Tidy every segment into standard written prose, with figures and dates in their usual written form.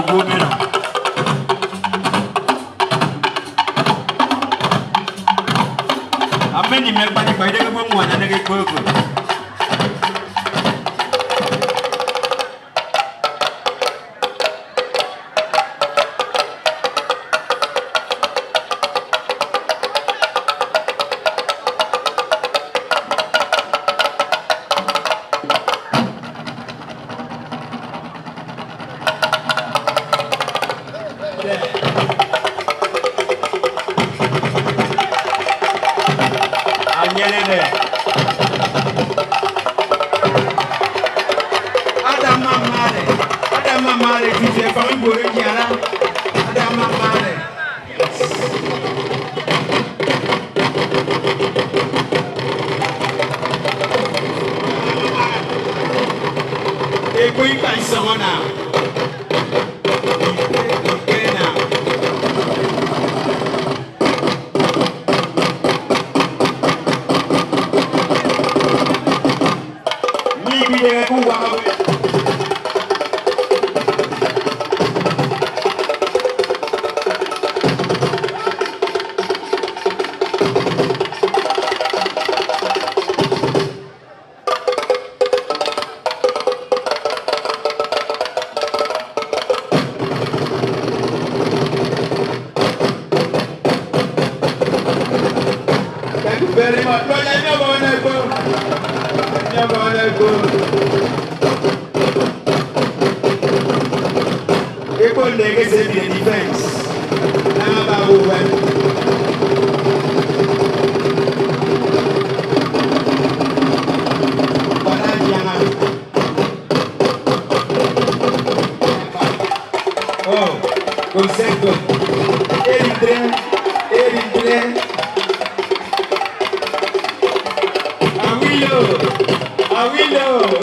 woman. A many men by the one and a good. Ekpo Ikpe someone now. Ikpe now. Me be there who walk. Very much. But I never want to go. Never want to go. Ekpo legacy the defense. Now about who oh, concepto. Eritre. I will know.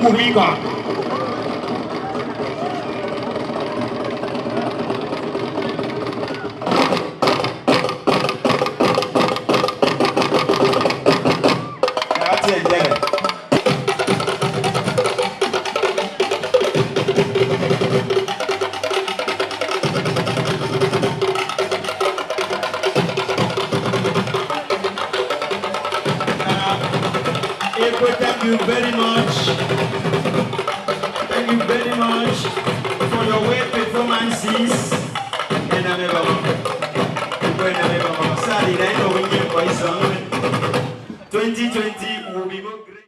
Muhiga. That's it, yeah. Thank you very much. Thank you very much for your great performances. And I'm sorry, I know we can 2020 will be more great.